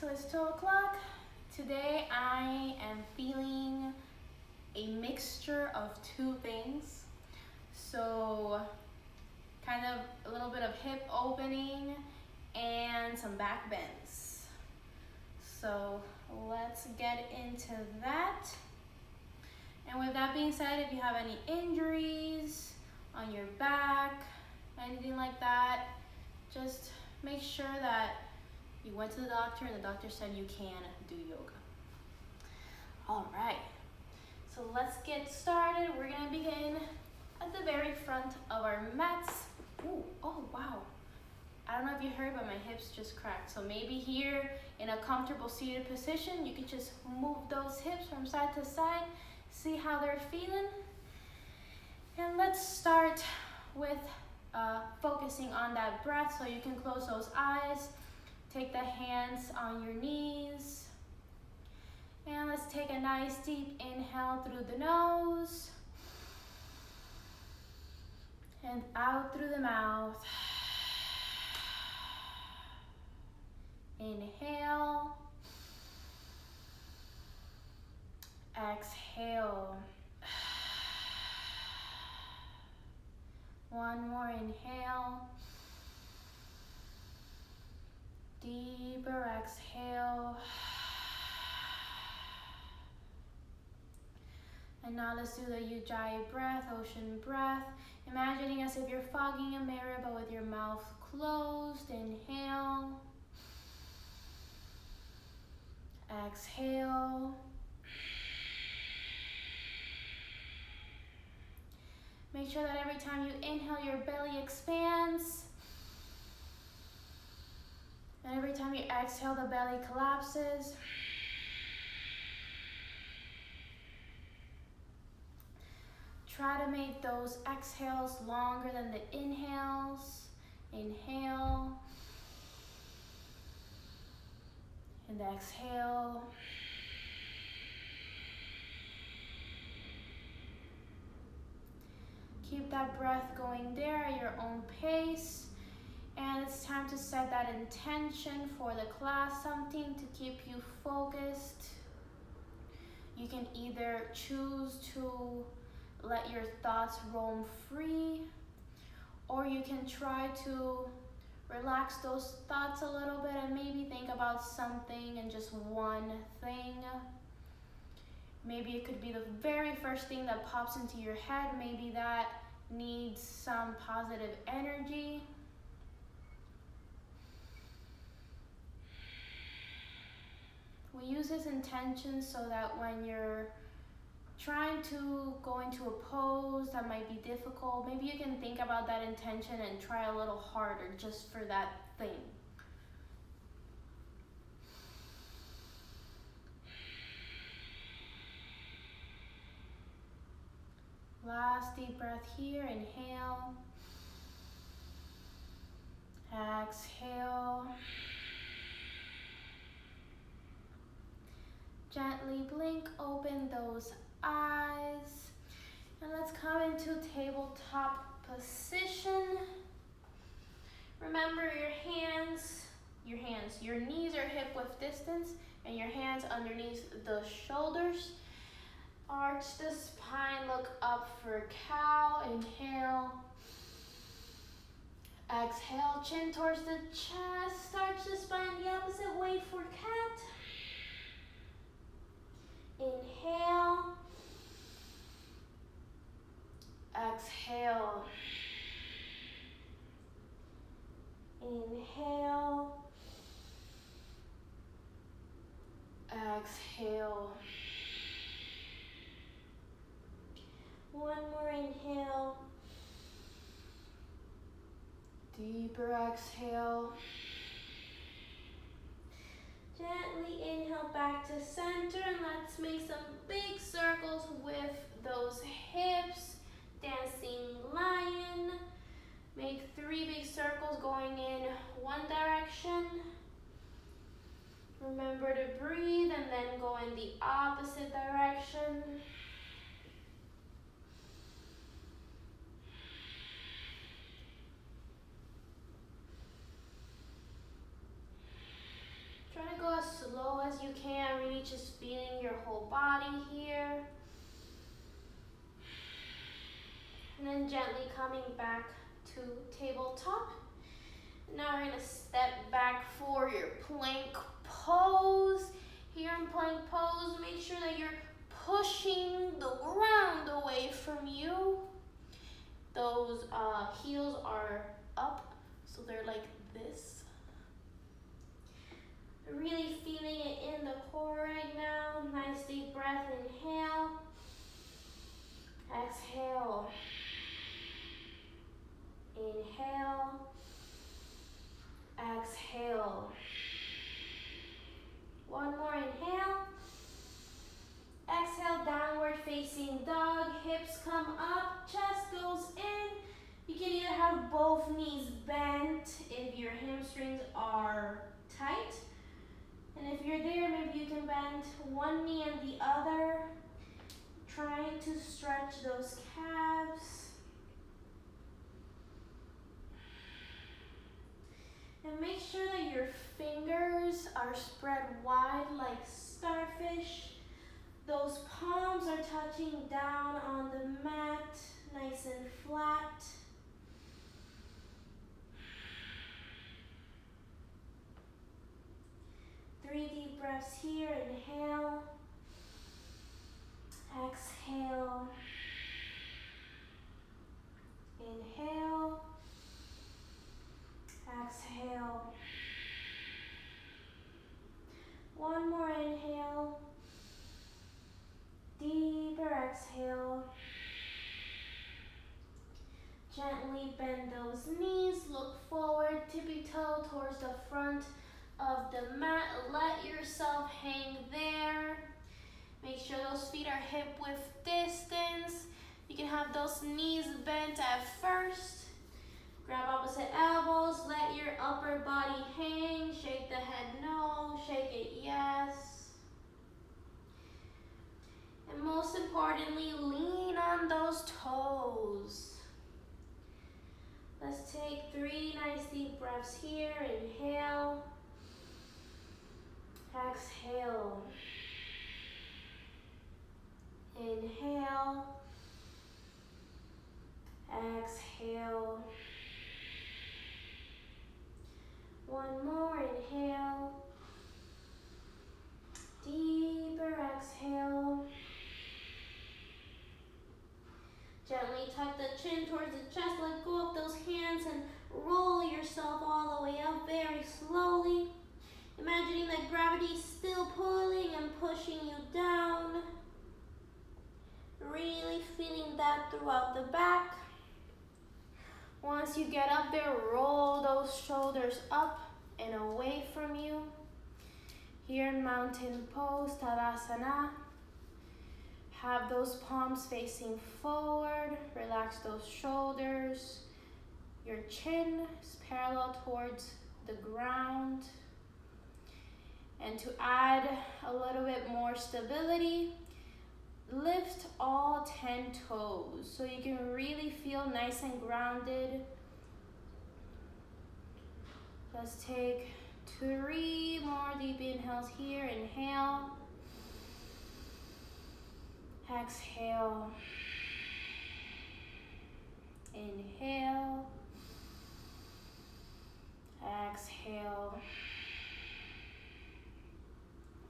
So it's 12 o'clock. Today I am feeling a mixture of two things. So kind of a little bit of hip opening and some back bends. So let's get into that. And with that being said, if you have any injuries on your back, anything like that, just make sure that you went to the doctor and the doctor said you can do yoga. All right, so let's get started. We're gonna begin at the very front of our mats. Ooh, oh wow. I don't know if you heard, but my hips just cracked. So maybe here in a comfortable seated position, you can just move those hips from side to side, see how they're feeling. And let's start with focusing on that breath, so you can close those eyes. Take the hands on your knees. And let's take a nice deep inhale through the nose. And out through the mouth. Inhale. Exhale. One more inhale. Deeper exhale. And now let's do the Ujjayi breath, ocean breath. Imagining as if you're fogging a mirror, but with your mouth closed. Inhale. Exhale. Make sure that every time you inhale, your belly expands. And every time you exhale, the belly collapses. Try to make those exhales longer than the inhales. Inhale. And exhale. Keep that breath going there at your own pace. And it's time to set that intention for the class, something to keep you focused. You can either choose to let your thoughts roam free, or you can try to relax those thoughts a little bit and maybe think about something and just one thing. Maybe it could be the very first thing that pops into your head. Maybe that needs some positive energy. We use this intention so that when you're trying to go into a pose that might be difficult, maybe you can think about that intention and try a little harder just for that thing. Last deep breath here, inhale. Exhale. Gently blink open those eyes. And let's come into tabletop position. Remember your knees are hip width distance and your hands underneath the shoulders. Arch the spine, look up for cow. Inhale. Exhale, chin towards the chest. Arch the spine the opposite way for cat. Inhale. Exhale. Inhale. Exhale. One more inhale. Deeper exhale. Gently inhale back to center, and let's make some big circles with those hips. Dancing lion. Make 3 big circles going in one direction. Remember to breathe and then go in the opposite direction. Try to go as as you can, really just feeling your whole body here. And then gently coming back to tabletop. Now we're gonna step back for your plank pose. Here in plank pose, make sure that you're pushing the ground away from you. Those heels are up, so they're like this. Really feeling it in the core right now. Nice deep breath, inhale. Exhale. Inhale. Exhale. One more inhale. Exhale, downward facing dog. Hips come up, chest goes in. You can either have both knees bent if your hamstrings are tight. And if you're there, maybe you can bend one knee and the other, trying to stretch those calves. And make sure that your fingers are spread wide like starfish. Those palms are touching down on the mat, nice and flat. Three deep breaths here. Inhale. Exhale. Inhale. Exhale. One more inhale. Deeper exhale. Gently bend those knees. Look forward, tippy toe towards the front of the mat. Let yourself hang there. Make sure those feet are hip width distance. You can have those knees bent at first. Grab opposite elbows. Let your upper body hang. Shake the head no. Shake it yes. And most importantly, lean on those toes. Let's take 3 nice deep breaths here. Inhale. Exhale. Inhale. Exhale. One more. Inhale. Deeper exhale. Gently tuck the chin towards the chest. Let go of those hands and roll yourself all the way up very slowly. Imagining that gravity is still pulling and pushing you down. Really feeling that throughout the back. Once you get up there, roll those shoulders up and away from you. Here in mountain pose, Tadasana. Have those palms facing forward. Relax those shoulders. Your chin is parallel towards the ground. And to add a little bit more stability, lift all 10 toes so you can really feel nice and grounded. Let's take 3 more deep inhales here. Inhale. Exhale. Inhale. Exhale.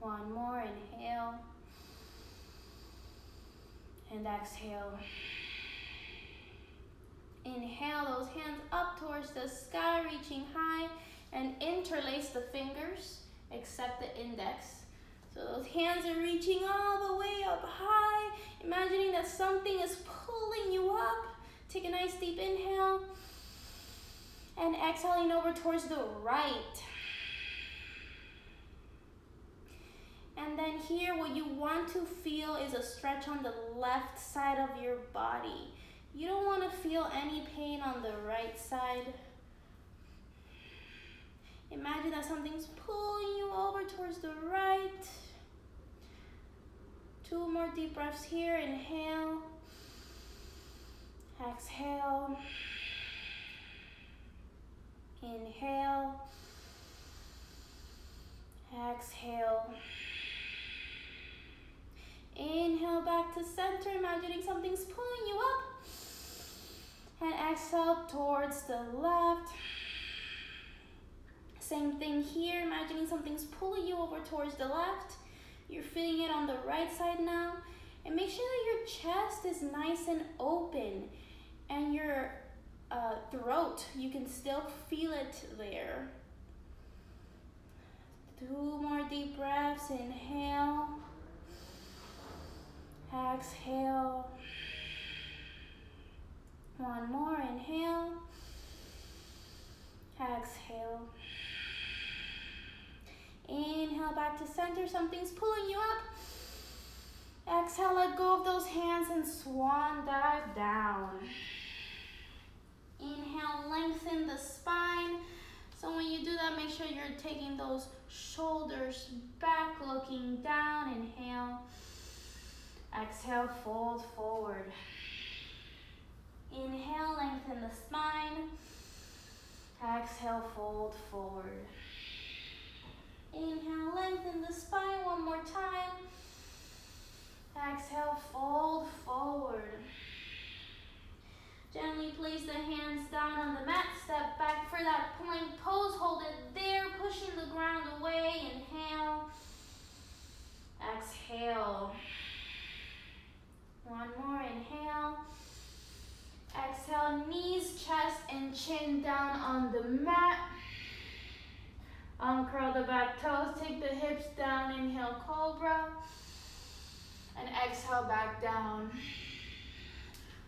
One more. Inhale. And exhale. Inhale those hands up towards the sky, reaching high, and interlace the fingers, except the index. So those hands are reaching all the way up high, imagining that something is pulling you up. Take a nice deep inhale, and exhaling over towards the right. And then here, what you want to feel is a stretch on the left side of your body. You don't want to feel any pain on the right side. Imagine that something's pulling you over towards the right. 2 more deep breaths here. Inhale. Exhale. Inhale. Exhale. Inhale back to center, imagining something's pulling you up. And exhale towards the left. Same thing here, imagining something's pulling you over towards the left. You're feeling it on the right side now. And make sure that your chest is nice and open. And your throat, you can still feel it there. 2 more deep breaths. Inhale. Exhale. 1 more. Inhale. Exhale. Inhale back to center. Something's pulling you up. Exhale, let go of those hands and swan dive down. Inhale, lengthen the spine. So when you do that, make sure you're taking those shoulders back, looking down. Inhale. Exhale, fold forward. Inhale, lengthen the spine. Exhale, fold forward. Inhale, lengthen the spine 1 more time. Exhale, fold forward. Gently place the hands down on the mat. Step back for that plank pose. Hold it there, pushing the ground away. Inhale. Exhale. 1 more. Inhale. Exhale, knees, chest, and chin down on the mat. Uncurl the back toes, take the hips down, inhale, cobra. And exhale, back down.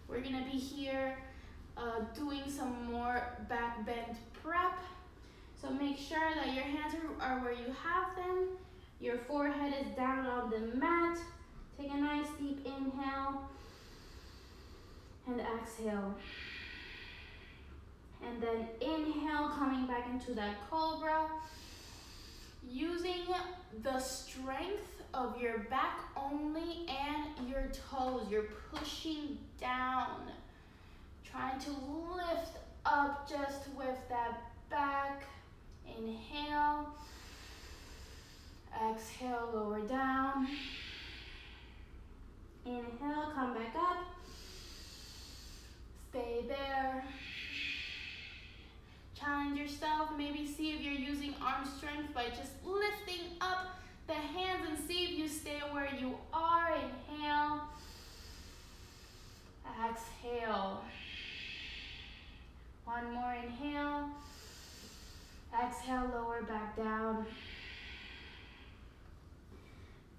We're gonna be here doing some more back bend prep. So make sure that your hands are where you have them. Your forehead is down on the mat. Take a nice deep inhale. And exhale. And then inhale, coming back into that cobra. Using the strength of your back only and your toes. You're pushing down. Trying to lift up just with that back. Inhale. Exhale, lower down. Inhale, come back up. Stay there. Challenge yourself. Maybe see if you're using arm strength by just lifting up the hands and see if you stay where you are. Inhale. Exhale. 1 more inhale. Exhale, lower back down.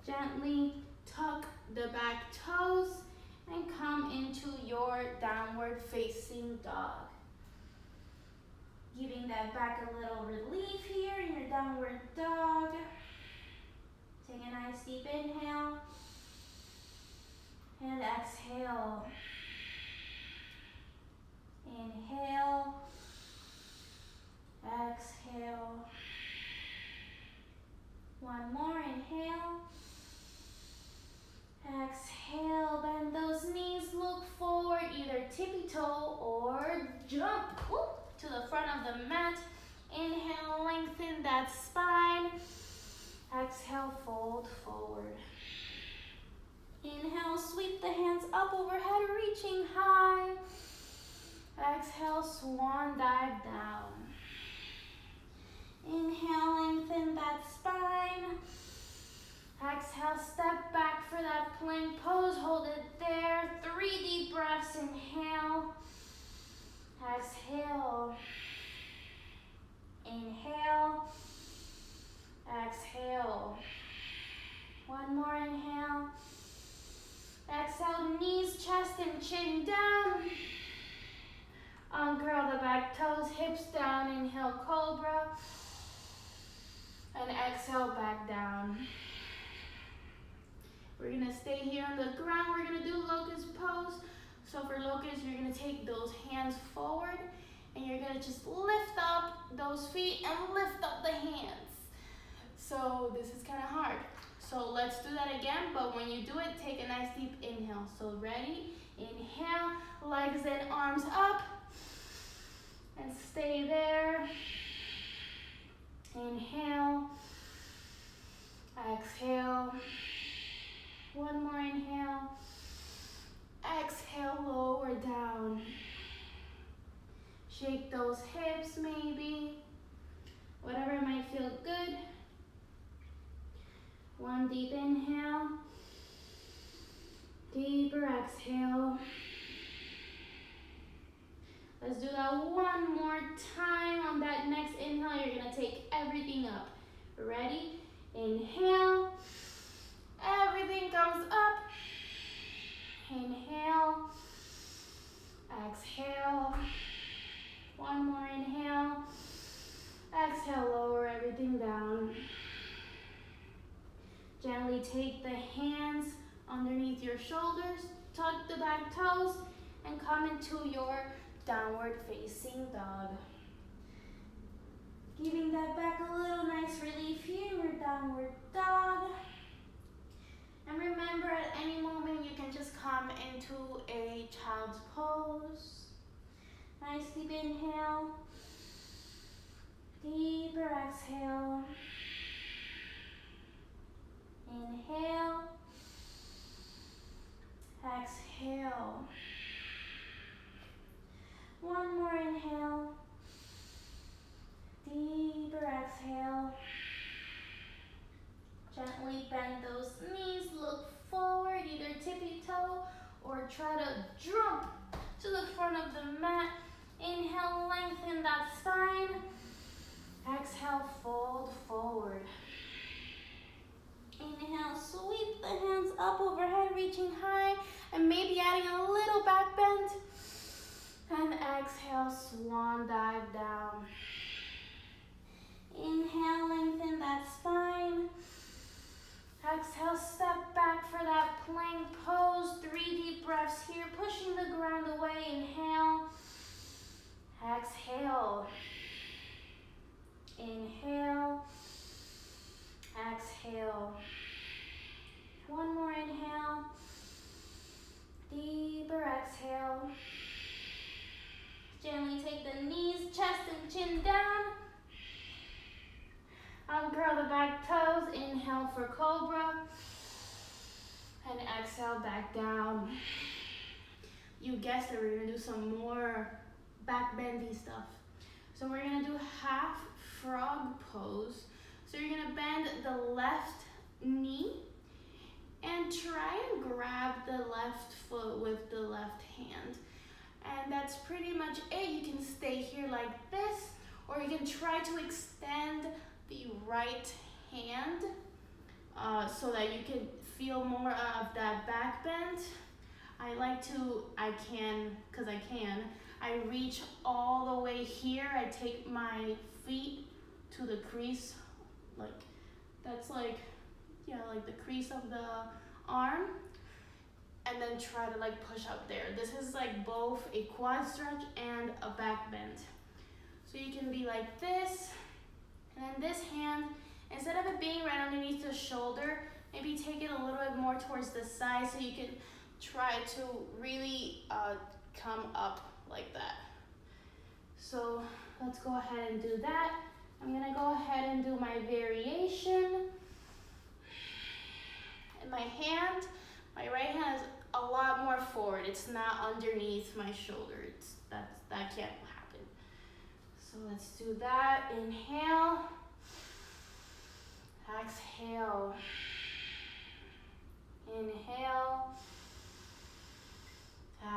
Gently tuck the back toes and come into your downward facing dog. Giving that back a little relief here in your downward dog. Take a nice deep inhale. And exhale. Inhale. Exhale. 1 more, inhale. Exhale, bend those knees, look forward, either tippy toe or jump to the front of the mat. Inhale, lengthen that spine. Exhale, fold forward. Inhale, sweep the hands up overhead, reaching high. Exhale, swan dive down. Inhale, lengthen that spine. Exhale, step back for that plank pose. Hold it there. 3 deep breaths. Inhale. Exhale. Inhale. Exhale. 1 more inhale. Exhale, knees, chest, and chin down. Uncurl the back toes, hips down. Inhale, cobra. And exhale, back down. We're gonna stay here on the ground. We're gonna do locust pose. So for locust, you're gonna take those hands forward and you're gonna just lift up those feet and lift up the hands. So this is kind of hard. So let's do that again, but when you do it, take a nice deep inhale. So ready? Inhale, legs and arms up. And stay there. Inhale. Exhale. One more inhale. Exhale, lower down. Shake those hips maybe. Whatever might feel good. One deep inhale. Deeper exhale. Let's do that one more time. On that next inhale, you're gonna take everything up. Ready? Inhale. Everything comes up. Inhale. Exhale. One more inhale. Exhale, lower everything down. Gently take the hands underneath your shoulders, tuck the back toes, and come into your downward facing dog. Giving that back a little nice relief here, your downward dog. And remember, at any moment, you can just come into a child's pose. Nice deep inhale. Deeper exhale. Inhale. Exhale. One more inhale. Deeper exhale. Gently bend those knees, look forward, either tippy toe or try to jump to the front of the mat. Inhale, lengthen that spine. Exhale, fold forward. Inhale, sweep the hands up overhead, reaching high, and maybe adding a little back bend. And exhale, swan dive down. Inhale, lengthen that spine. Exhale, step back for that plank pose. 3 deep breaths here, pushing the ground away. Inhale. Exhale. Inhale. Exhale. One more inhale. Deeper exhale. Gently take the knees, chest and chin down. Uncurl the back toes. Inhale for cobra. And exhale back down. You guessed it, we're gonna do some more back bendy stuff. So we're gonna do half frog pose. So you're gonna bend the left knee and try and grab the left foot with the left hand. And that's pretty much it. You can stay here like this, or you can try to extend the right hand so that you can feel more of that back bend. I reach all the way here. I take my feet to the crease, like that's like the crease of the arm, and then try to like push up there. This is like both a quad stretch and a back bend. So you can be like this, and then this hand, instead of it being right underneath the shoulder, maybe take it a little bit more towards the side so you can try to really come up like that. So let's go ahead and do that. I'm gonna go ahead and do my variation. And my right hand is a lot more forward. It's not underneath my shoulder. That can't happen. So let's do that. Inhale. Exhale. Inhale.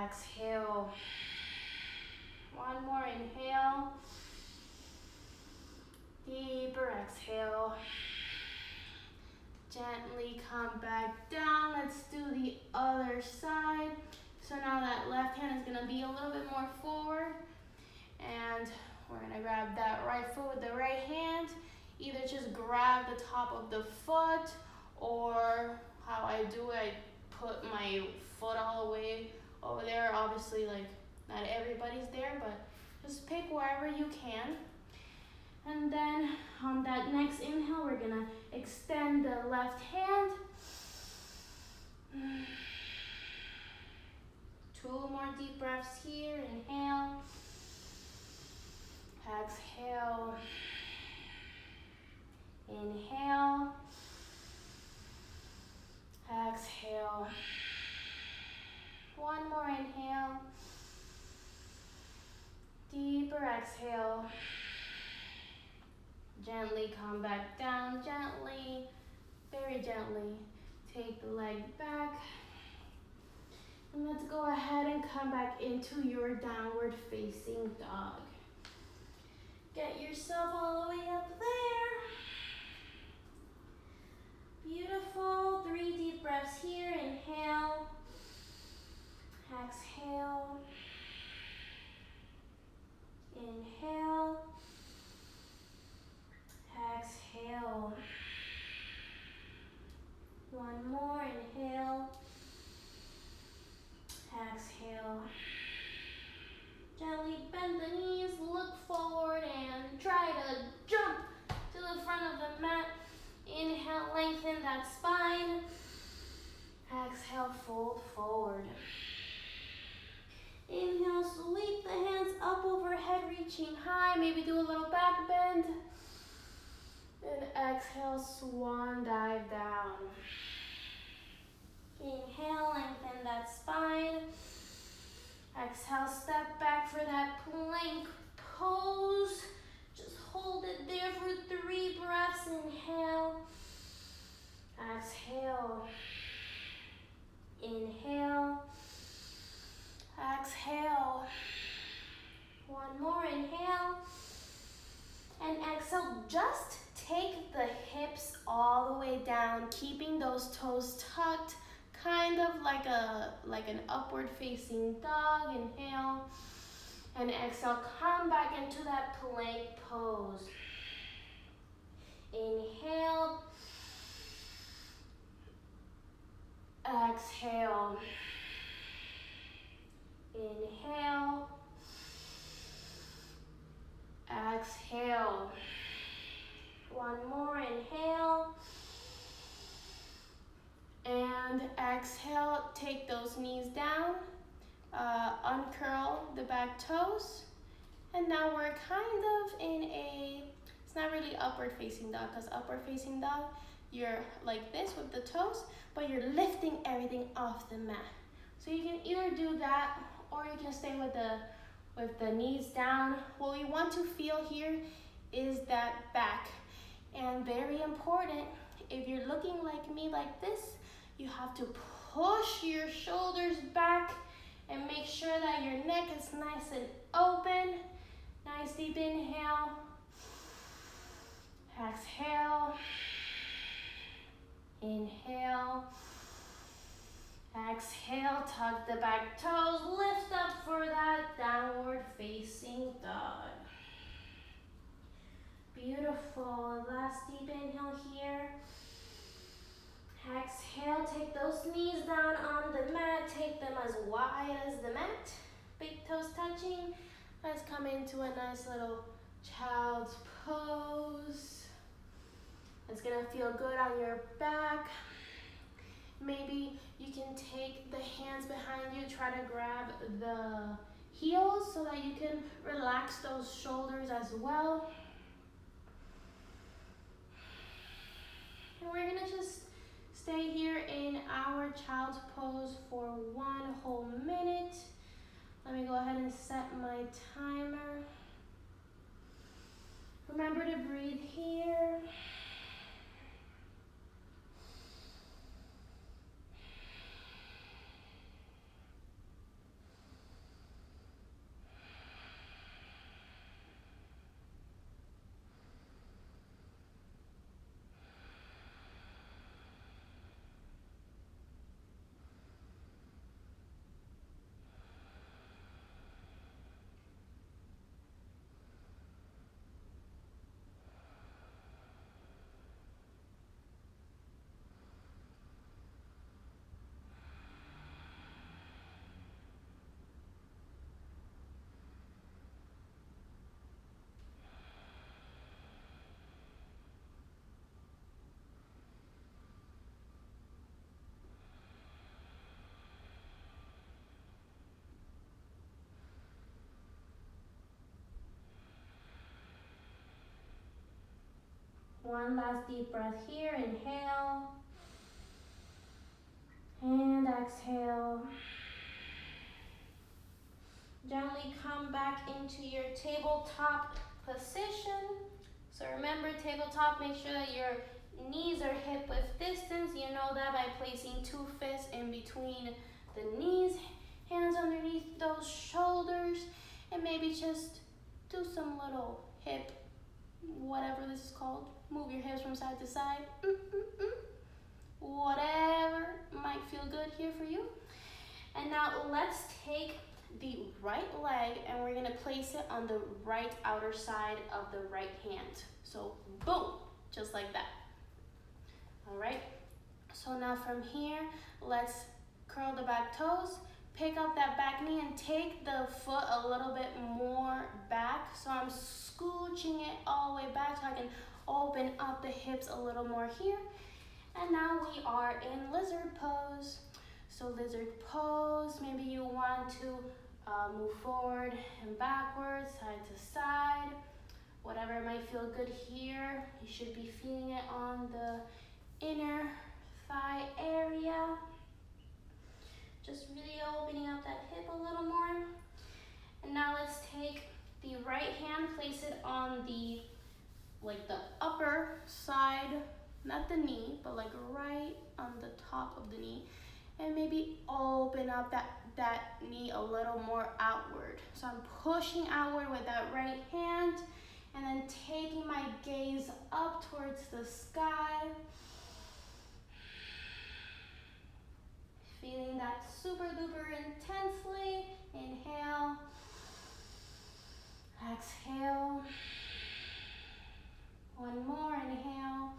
Exhale. One more inhale. Deeper exhale. Gently come back down. Let's do the other side. So now that left hand is gonna be a little bit more forward. And we're gonna grab that right foot with the right hand. Either just grab the top of the foot, or how I do it, I put my foot all the way over there. Obviously, like, not everybody's there, but just pick wherever you can. And then on that next inhale, we're gonna extend the left hand. 2 more deep breaths here. Inhale. Exhale. Inhale. Gently come back down, gently, very gently. Take the leg back. And let's go ahead and come back into your downward facing dog. Get yourself all the way up there. Beautiful. 3 deep breaths here. Inhale. Exhale. Inhale. Exhale. One more. Inhale. Exhale. Gently bend the knees, look forward, and try to jump to the front of the mat. Inhale, lengthen that spine. Exhale, fold forward. Inhale, sweep the hands up overhead, reaching high. Maybe do a little back bend. And exhale, swan dive down. Inhale, lengthen that spine. Exhale, step back for that plank pose. Just hold it there for 3 breaths. Inhale. Exhale. Inhale. Exhale. One more. Inhale. And exhale. Just take the hips all the way down, keeping those toes tucked. Kind of like an upward facing dog. Inhale and exhale. Come back into that plank pose. Inhale. Exhale. Inhale. Exhale. One more. Inhale. And exhale, take those knees down, uncurl the back toes. And now we're kind of in it's not really upward facing dog, because upward facing dog, you're like this with the toes, but you're lifting everything off the mat. So you can either do that, or you can stay with the knees down. What we want to feel here is that back. And very important, if you're looking like me like this, you have to push your shoulders back and make sure that your neck is nice and open. Nice deep inhale. Exhale. Inhale. Exhale, tuck the back toes, lift up for that downward facing dog. Beautiful. Last deep inhale here. Exhale, take those knees down on the mat. Take them as wide as the mat. Big toes touching. Let's come into a nice little child's pose. It's gonna feel good on your back. Maybe you can take the hands behind you, try to grab the heels so that you can relax those shoulders as well. And we're gonna just stay here in our child's pose for 1 whole minute. Let me go ahead and set my timer. Remember to breathe here. One last deep breath here. Inhale. And exhale. Gently come back into your tabletop position. So remember, tabletop, make sure that your knees are hip width distance. You know that by placing 2 fists in between the knees, hands underneath those shoulders, and maybe just do some little hip, whatever this is called. Move your hips from side to side. Whatever might feel good here for you. And now let's take the right leg and we're gonna place it on the right outer side of the right hand. So boom, just like that. All right, so now from here, let's curl the back toes, pick up that back knee and take the foot a little bit more back. So I'm scooching it all the way back so I can open up the hips a little more here. And now we are in lizard pose. So lizard pose, maybe you want to move forward and backwards, side to side, whatever might feel good here. You should be feeling it on the inner thigh area. Just really opening up that hip a little more. And now let's take the right hand, place it on the upper side, not the knee, but like right on the top of the knee. And maybe open up that knee a little more outward. So I'm pushing outward with that right hand and then taking my gaze up towards the sky. Feeling that super duper intensely. Inhale. Exhale. One more, inhale.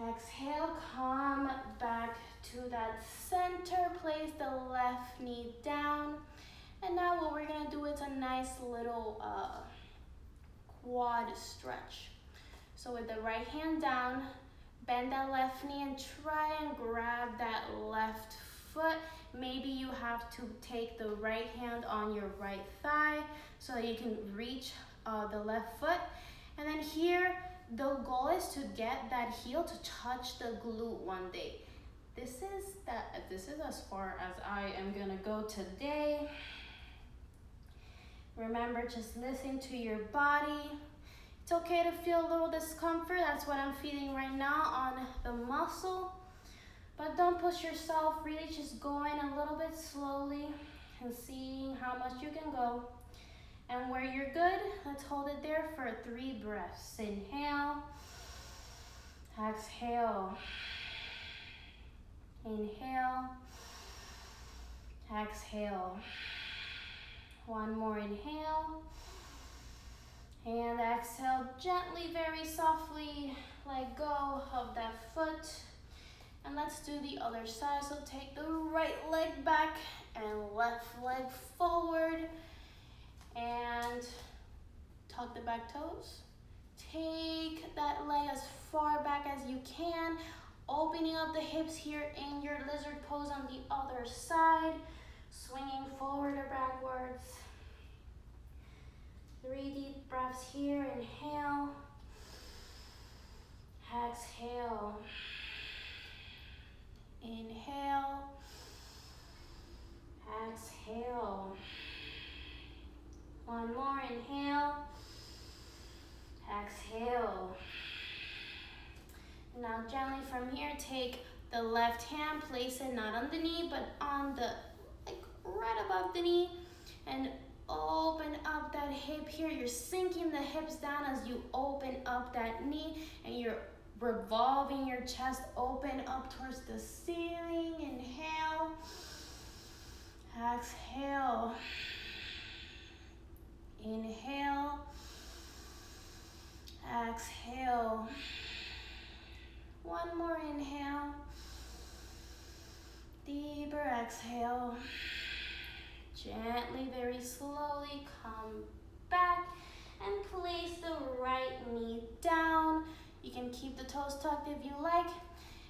Exhale, come back to that center, place the left knee down. And now what we're gonna do is a nice little quad stretch. So with the right hand down, bend that left knee and try and grab that left foot. Maybe you have to take the right hand on your right thigh so that you can reach the left foot. And then here, the goal is to get that heel to touch the glute one day. This is as far as I am gonna go today. Remember, just listen to your body. It's okay to feel a little discomfort. That's what I'm feeling right now on the muscle. But don't push yourself, really just going a little bit slowly and seeing how much you can go. And where you're good, let's hold it there for 3 breaths. Inhale, exhale, inhale, exhale. One more inhale, and exhale, gently, very softly, let go of that foot. And let's do the other side. So take the right leg back and left leg forward. And tuck the back toes. Take that leg as far back as you can, opening up the hips here in your lizard pose on the other side, swinging forward or backwards. 3 deep breaths here. Inhale, exhale, inhale, exhale. One more, inhale, exhale. Now gently from here, take the left hand, place it not on the knee, but on the, right above the knee, and open up that hip here. You're sinking the hips down as you open up that knee, and you're revolving your chest open up towards the ceiling. Inhale, exhale. Inhale, exhale. One more inhale, deeper exhale. Gently, very slowly come back and place the right knee down. You can keep the toes tucked if you like.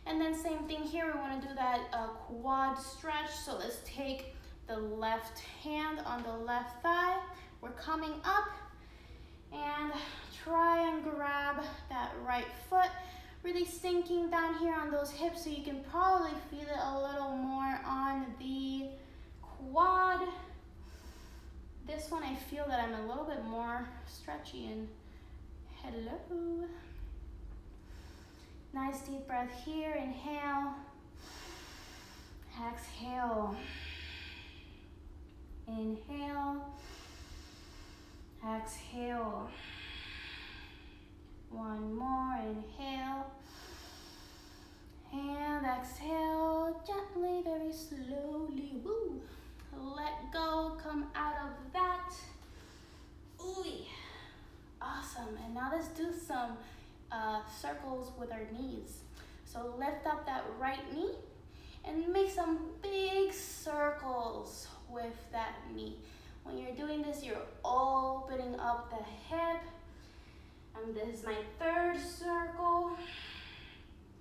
And then same thing here, we want to do that quad stretch. So let's take the left hand on the left thigh. We're coming up and try and grab that right foot, really sinking down here on those hips so you can probably feel it a little more on the quad. This one I feel that I'm a little bit more stretchy and hello. Nice deep breath here, inhale, exhale, inhale, exhale. One more, inhale, and exhale, gently, very slowly, woo. Let go, come out of that. Ooh, awesome, and now let's do some circles with our knees. So lift up that right knee and make some big circles with that knee. When you're doing this, you're opening up the hip. And this is my third circle.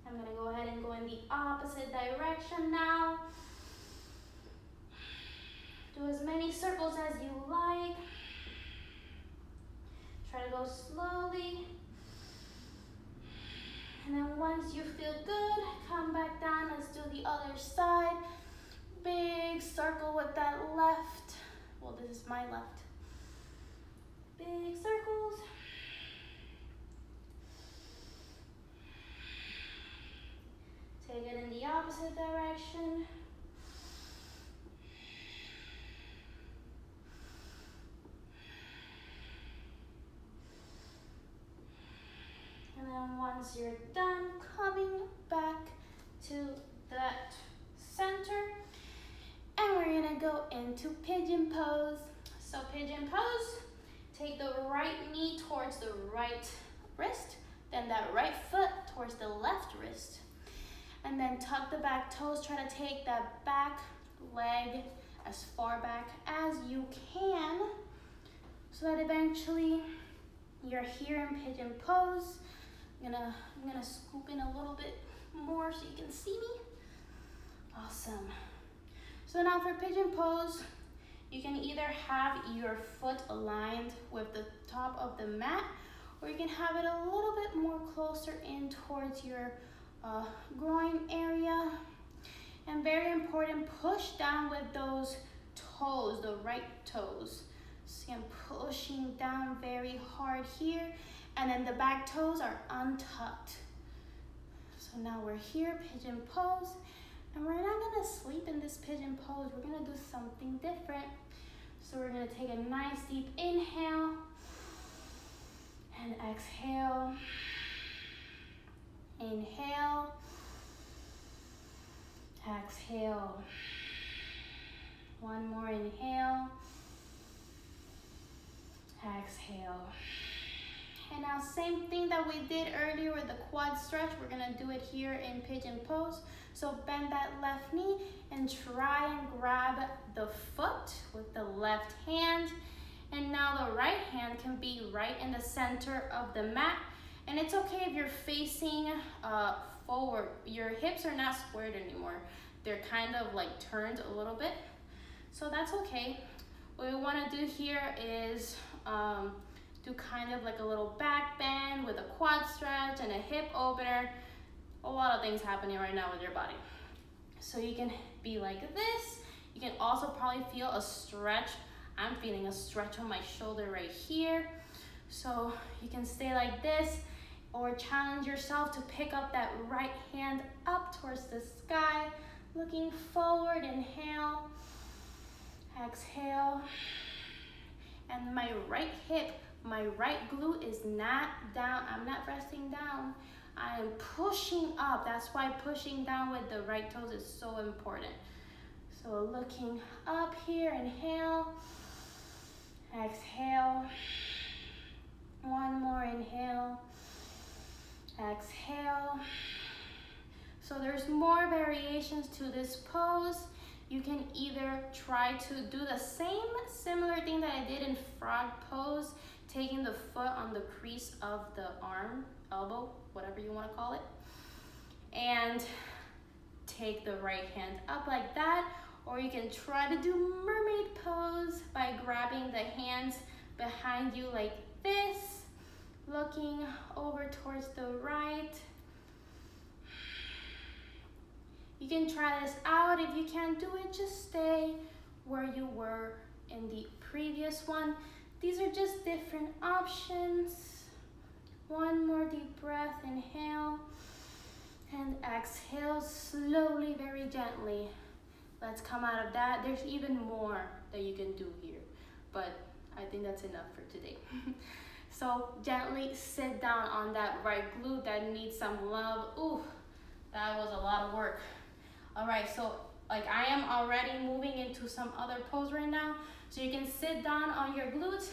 I'm gonna go ahead and go in the opposite direction now. Do as many circles as you like. Try to go slowly. And then once you feel good, come back down. Let's do the other side. Big circle with that left. Well, this is my left. Big circles. Take it in the opposite direction. And then once you're done, coming back to that center. And we're gonna go into pigeon pose. So pigeon pose, take the right knee towards the right wrist, then that right foot towards the left wrist. And then tuck the back toes, try to take that back leg as far back as you can, so that eventually you're here in pigeon pose. I'm gonna scoop in a little bit more so you can see me. Awesome. So now for pigeon pose, you can either have your foot aligned with the top of the mat, or you can have it a little bit more closer in towards your groin area. And very important, push down with those toes, the right toes. See, I'm pushing down very hard here, and then the back toes are untucked. So now we're here, pigeon pose, and we're not gonna sleep in this pigeon pose. We're gonna do something different. So we're gonna take a nice deep inhale and exhale. Inhale, exhale. One more inhale, exhale. And now same thing that we did earlier with the quad stretch, we're gonna do it here in pigeon pose. So bend that left knee and try and grab the foot with the left hand. And now the right hand can be right in the center of the mat. And it's okay if you're facing forward. Your hips are not squared anymore. They're kind of like turned a little bit. So that's okay. What we wanna do here is do kind of like a little back bend with a quad stretch and a hip opener. A lot of things happening right now with your body. So you can be like this. You can also probably feel a stretch. I'm feeling a stretch on my shoulder right here. So you can stay like this, or challenge yourself to pick up that right hand up towards the sky, looking forward. Inhale, exhale. And my right hip, my right glute is not down. I'm not resting down. I am pushing up. That's why pushing down with the right toes is so important. So looking up here, inhale, exhale. One more inhale, exhale. So there's more variations to this pose. You can either try to do the same similar thing that I did in frog pose, taking the foot on the crease of the arm, elbow, whatever you want to call it, and take the right hand up like that. Or you can try to do mermaid pose by grabbing the hands behind you like this, looking over towards the right. You can try this out. If you can't do it, just stay where you were in the previous one. These are just different options. One more deep breath, inhale, and exhale slowly, very gently. Let's come out of that. There's even more that you can do here, but I think that's enough for today. So gently sit down on that right glute that needs some love. Ooh, that was a lot of work. All right, so like I am already moving into some other pose right now. So you can sit down on your glutes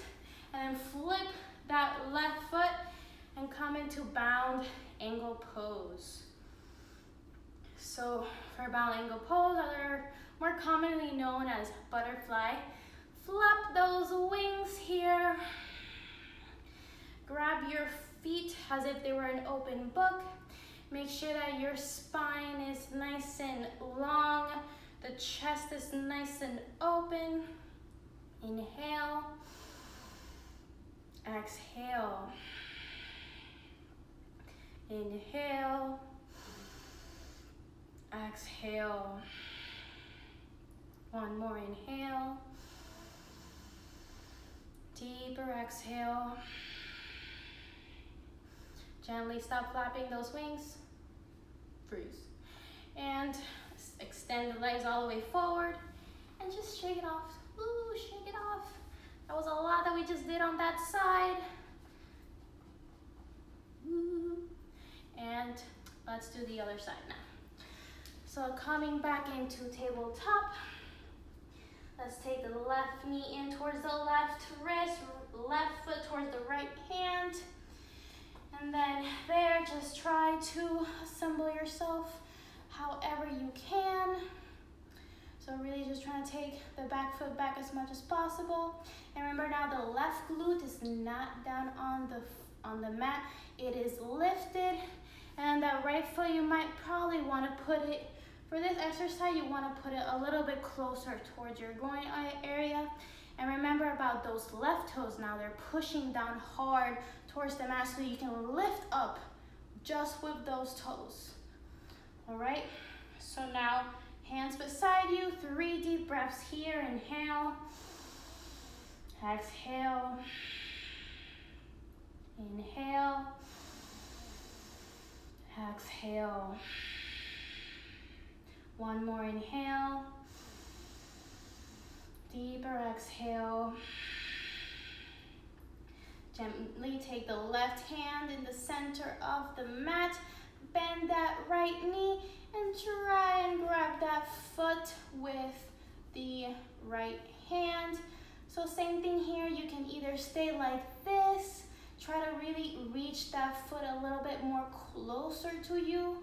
and then flip that left foot and come into bound angle pose. So for bound angle pose, other more commonly known as butterfly, flap those wings here. Grab your feet as if they were an open book. Make sure that your spine is nice and long. The chest is nice and open. Inhale. Exhale. Inhale. Exhale. One more inhale. Deeper exhale. Gently stop flapping those wings. Freeze. And extend the legs all the way forward. And just shake it off. Ooh, shake it off. That was a lot that we just did on that side. Ooh. And let's do the other side now. So coming back into tabletop. Let's take the left knee in towards the left wrist, left foot towards the right hand. And then there, just try to assemble yourself however you can. So really just trying to take the back foot back as much as possible. And remember now the left glute is not down on the mat. It is lifted. And that right foot, you might probably want to put it, for this exercise, you want to put it a little bit closer towards your groin area. And remember about those left toes now, they're pushing down hard towards the mat so you can lift up just with those toes. All right, so now hands beside you, 3 deep breaths here. Inhale, exhale, inhale, exhale. One more inhale, deeper exhale. Gently take the left hand in the center of the mat, bend that right knee, and try and grab that foot with the right hand. So same thing here, you can either stay like this, try to really reach that foot a little bit more closer to you,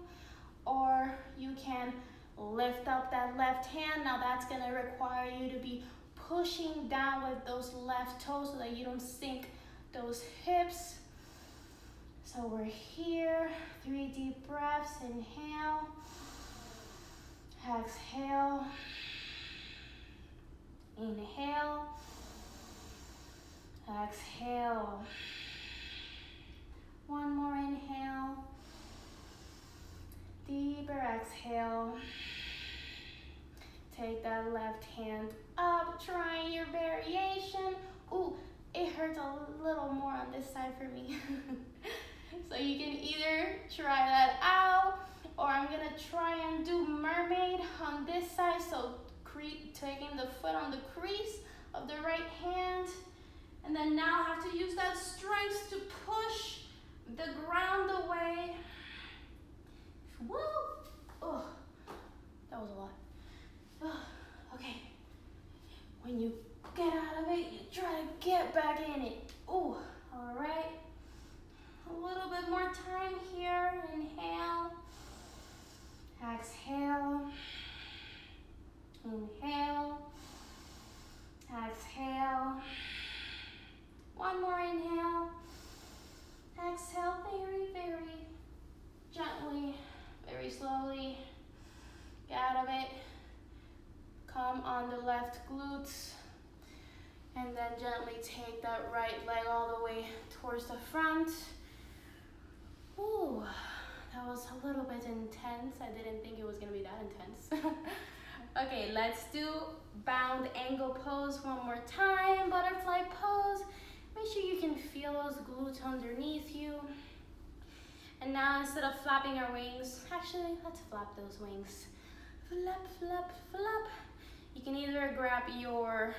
or you can lift up that left hand. Now that's gonna require you to be pushing down with those left toes so that you don't sink those hips. So we're here, 3 deep breaths. Inhale, exhale, inhale, exhale. One more inhale, deeper exhale. Take that left hand up, trying your variation. Ooh, it hurts a little more on this side for me. So you can either try that out, or I'm gonna try and do mermaid on this side. So taking the foot on the crease of the right hand, and then now I have to use that strength to push the ground away. Woo! Oh, that was a lot. Okay, when you get out of it, you try to get back in it. Oh, all right. A little bit more time here. Inhale, exhale, inhale, exhale. One more inhale, exhale, very, very gently, very slowly. Get out of it. Come on the left glutes, and then gently take that right leg all the way towards the front. Ooh, that was a little bit intense. I didn't think it was gonna be that intense. Okay, let's do bound angle pose one more time. Butterfly pose. Make sure you can feel those glutes underneath you. And now instead of flapping our wings, actually, let's flap those wings. Flap, flap, flap. You can either grab your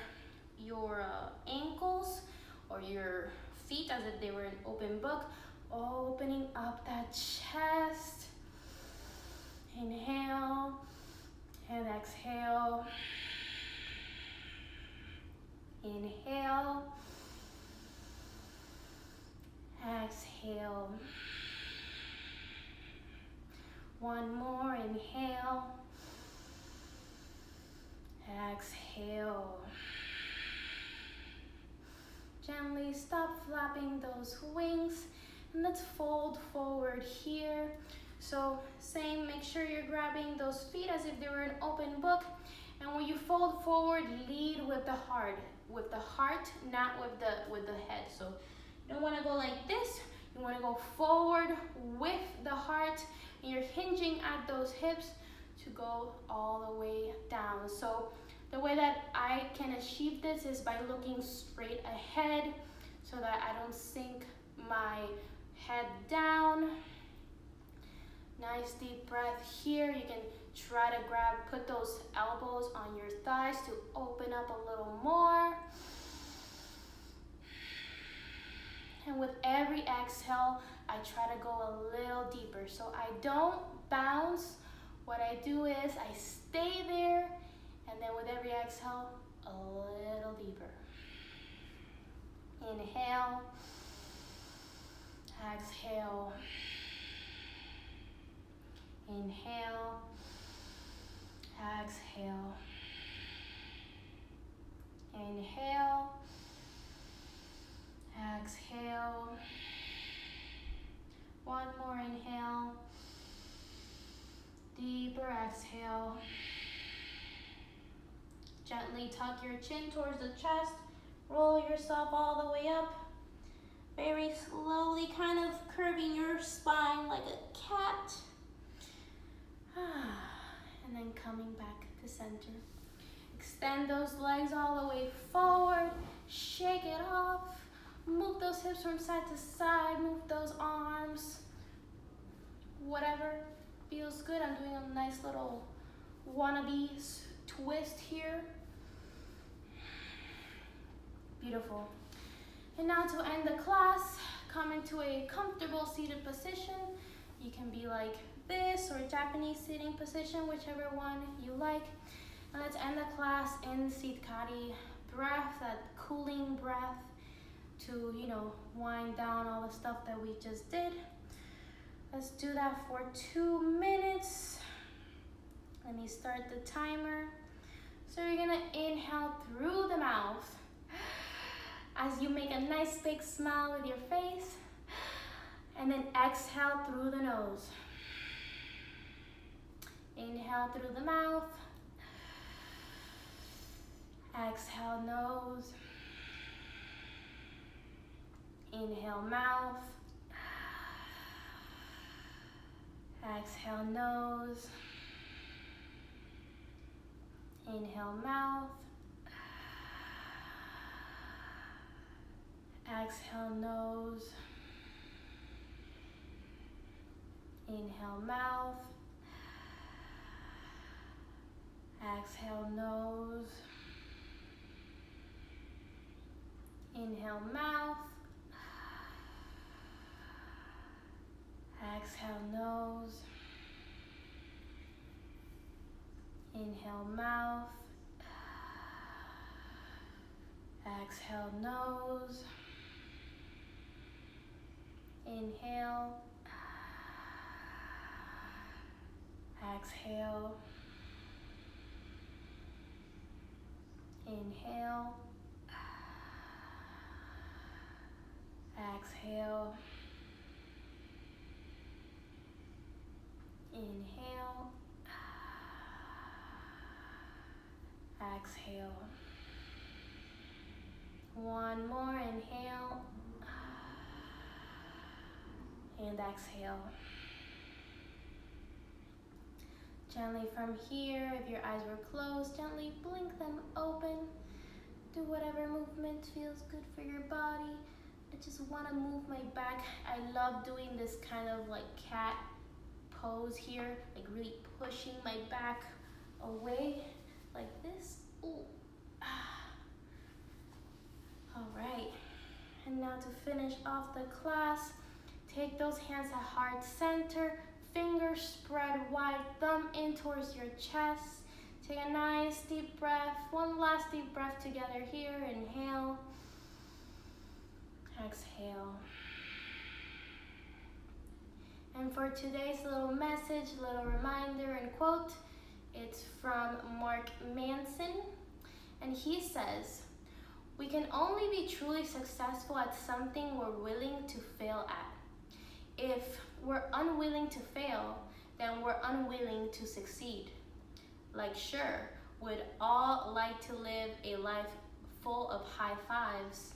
ankles or your feet as if they were an open book, opening up that chest. Inhale and exhale. Inhale. Exhale. One more, inhale. Exhale. Gently stop flapping those wings and let's fold forward here. So same, make sure you're grabbing those feet as if they were an open book. And when you fold forward, lead with the heart, not with the head. So you don't want to go like this. You want to go forward with the heart, and you're hinging at those hips to go all the way down. So the way that I can achieve this is by looking straight ahead so that I don't sink my head down. Nice deep breath here. You can try to put those elbows on your thighs to open up a little more. And with every exhale, I try to go a little deeper. So I don't bounce. What I do is I stay there, and then with every exhale, a little deeper. Inhale, exhale. Inhale, exhale. Inhale, exhale. One more inhale. Deeper exhale. Gently tuck your chin towards the chest. Roll yourself all the way up. Very slowly, kind of curving your spine like a cat. And then coming back to center. Extend those legs all the way forward. Shake it off. Move those hips from side to side. Move those arms. Whatever feels good. I'm doing a nice little wannabe twist here. Beautiful. And now to end the class, come into a comfortable seated position. You can be like this or Japanese sitting position, whichever one you like. And let's end the class in Siddhkari breath, that cooling breath to, wind down all the stuff that we just did. Let's do that for 2 minutes. Let me start the timer. So you're gonna inhale through the mouth as you make a nice big smile with your face, and then exhale through the nose. Inhale through the mouth. Exhale nose. Inhale mouth. Exhale nose. Inhale mouth. Exhale nose. Inhale mouth. Exhale nose. Inhale mouth. Exhale nose. Inhale mouth. Exhale nose. Inhale. Exhale. Inhale. Exhale. Inhale. Exhale. One more inhale. And exhale. Gently from here, if your eyes were closed, gently blink them open. Do whatever movement feels good for your body. I just want to move my back. I love doing this kind of like cat pose here, like really pushing my back away like this. Ooh. All right, and now to finish off the class, take those hands at heart center, fingers spread wide, thumb in towards your chest. Take a nice deep breath, one last deep breath together here. Inhale, exhale. And for today's little message, little reminder and quote, it's from Mark Manson, and he says, "We can only be truly successful at something we're willing to fail at. If we're unwilling to fail, then we're unwilling to succeed. Like, sure, we'd all like to live a life full of high fives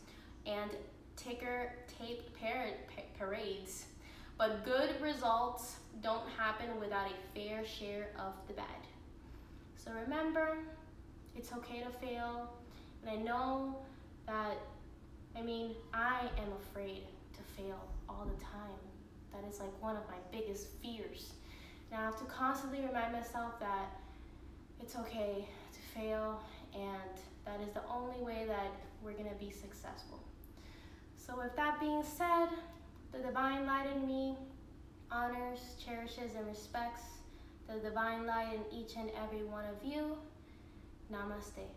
and ticker tape parades, but good results don't happen without a fair share of the bad. So remember, it's okay to fail. And I know that, I am afraid to fail all the time. That is like one of my biggest fears. And I have to constantly remind myself that it's okay to fail, and that is the only way that we're gonna be successful. So with that being said, the divine light in me honors, cherishes, and respects the divine light in each and every one of you. Namaste.